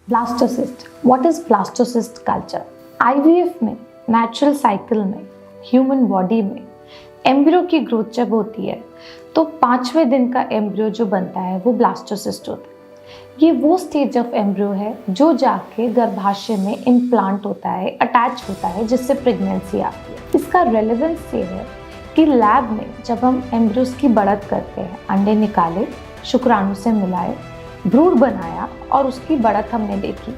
Blastocyst, what is blastocyst culture? IVF में, natural cycle में, human body में embryo की ग्रोथ जब होती है तो 5वें दिन का एम्ब्रियो जो बनता है वो ब्लास्टोसिस्ट होता है। ये वो स्टेज ऑफ एम्ब्रियो है जो जाके गर्भाशय में इम्प्लांट होता है, अटैच होता है, जिससे प्रेगनेंसी आती है। इसका रेलेवेंस ये है कि लैब में जब हम एम्ब्रियोज की बढ़त करते हैं, अंडे निकाले, शुक्राणु से मिलाए, भ्रूण बनाया और उसकी बढ़त हमने देखी।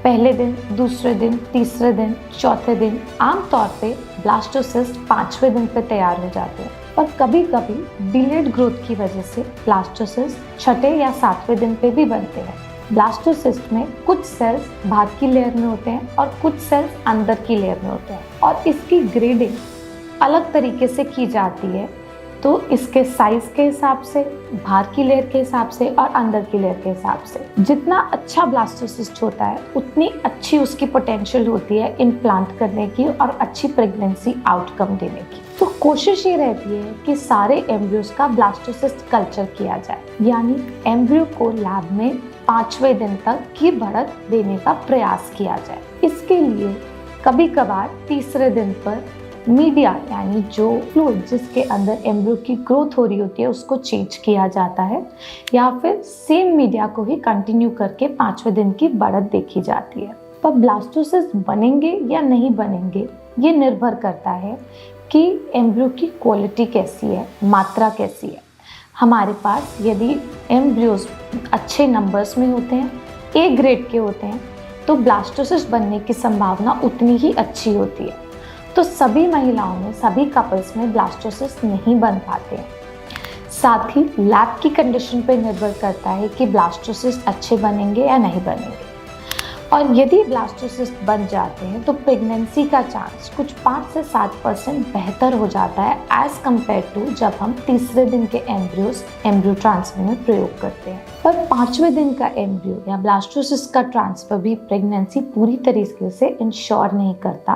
पहले दिन, दूसरे दिन, तीसरे दिन, चौथे दिन, आमतौर पे ब्लास्टोसिस्ट 5वें दिन पे तैयार हो जाते हैं। और कभी कभी डिलेड ग्रोथ की वजह से ब्लास्टोसिस्ट 6ठे या 7वें दिन पे भी बनते हैं। ब्लास्टोसिस्ट में कुछ सेल्स बाहर की लेयर में होते हैं और कुछ सेल्स अंदर की लेयर में होते हैं और इसकी ग्रेडिंग अलग तरीके से की जाती है। तो इसके साइज के हिसाब से, बाहर की लेयर के हिसाब से और अंदर की लेयर के हिसाब से जितना अच्छा ब्लास्टोसिस्ट होता है उतनी अच्छी उसकी पोटेंशियल होती है इम्प्लांट करने की और अच्छी प्रेगनेंसी आउटकम देने की। तो कोशिश ये रहती है कि सारे एम्ब्रियोज का ब्लास्टोसिस्ट कल्चर किया जाए, यानी एम्ब्रियो को लैब में 5वें दिन तक की बढ़त देने का प्रयास किया जाए। इसके लिए कभी कभार तीसरे दिन पर मीडिया, यानी जो फ्लूइड जिसके अंदर एम्ब्रियो की ग्रोथ हो रही होती है उसको चेंज किया जाता है, या फिर सेम मीडिया को ही कंटिन्यू करके 5वें दिन की बढ़त देखी जाती है। पर ब्लास्टोसिस्ट बनेंगे या नहीं बनेंगे ये निर्भर करता है कि एम्ब्रियो की क्वालिटी कैसी है, मात्रा कैसी है। हमारे पास यदि एम्ब्रियोज अच्छे नंबर्स में होते हैं, ए ग्रेड के होते हैं, तो ब्लास्टोसिस्ट बनने की संभावना उतनी ही अच्छी होती है। तो सभी महिलाओं में, सभी कपल्स में ब्लास्टोसिस्ट नहीं बन पाते हैं। साथ ही लैब की कंडीशन पर निर्भर करता है कि ब्लास्टोसिस्ट अच्छे बनेंगे या नहीं बनेंगे। और यदि ब्लास्टोसिस्ट बन जाते हैं तो प्रेगनेंसी का चांस कुछ 5 से 7% बेहतर हो जाता है एज कम्पेयर टू जब हम तीसरे दिन के एम्ब्रियो ट्रांसफर में प्रयोग करते हैं। पर 5वें दिन का एम्ब्रियो या ब्लास्टोसिस्ट का ट्रांसफर भी प्रेगनेंसी पूरी तरीके से इंश्योर नहीं करता,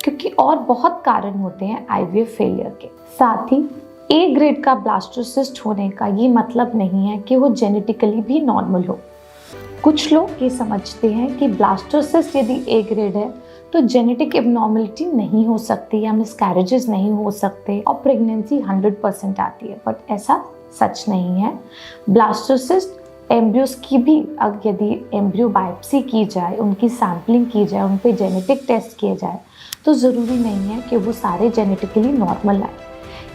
क्योंकि और बहुत कारण होते हैं आईवीएफ फेलियर के। साथ ही ए ग्रेड का ब्लास्टोसिस्ट होने का ये मतलब नहीं है कि वो जेनेटिकली भी नॉर्मल हो। कुछ लोग ये समझते हैं कि ब्लास्टोसिस्ट यदि ए ग्रेड है तो जेनेटिक एबनॉर्मलिटी नहीं हो सकती या मिसकैरेजेस नहीं हो सकते और प्रेगनेंसी 100% आती है, बट ऐसा सच नहीं है। ब्लास्टोसिस्ट एम्ब्रियोज की भी यदि एम्ब्रियो बायोप्सी की जाए, उनकी सैम्पलिंग की जाए, उन पे जेनेटिक टेस्ट किए जाए तो ज़रूरी नहीं है कि वो सारे जेनेटिकली नॉर्मल आए।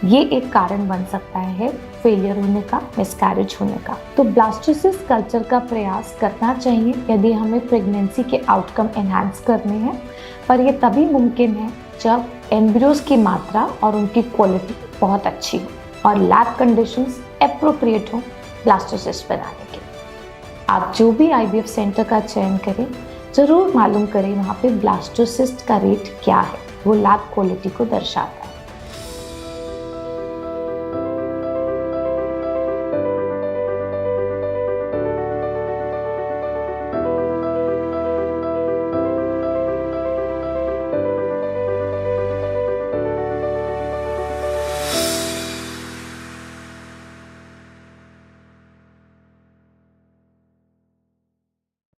ये एक कारण बन सकता है फेलियर होने का, मिसकैरेज होने का। तो ब्लास्टोसिस्ट कल्चर का प्रयास करना चाहिए यदि हमें प्रेगनेंसी के आउटकम एनहांस करने हैं, पर यह तभी मुमकिन है जब एम्ब्रियोज की मात्रा और उनकी क्वालिटी बहुत अच्छी हो और लैब कंडीशंस एप्रोप्रिएट हो ब्लास्टोसिस्ट बनाने के। आप जो भी आईवीएफ सेंटर का चयन करें, ज़रूर मालूम करें वहाँ पे ब्लास्टोसिस्ट का रेट क्या है, वो लैब क्वालिटी को दर्शाता है।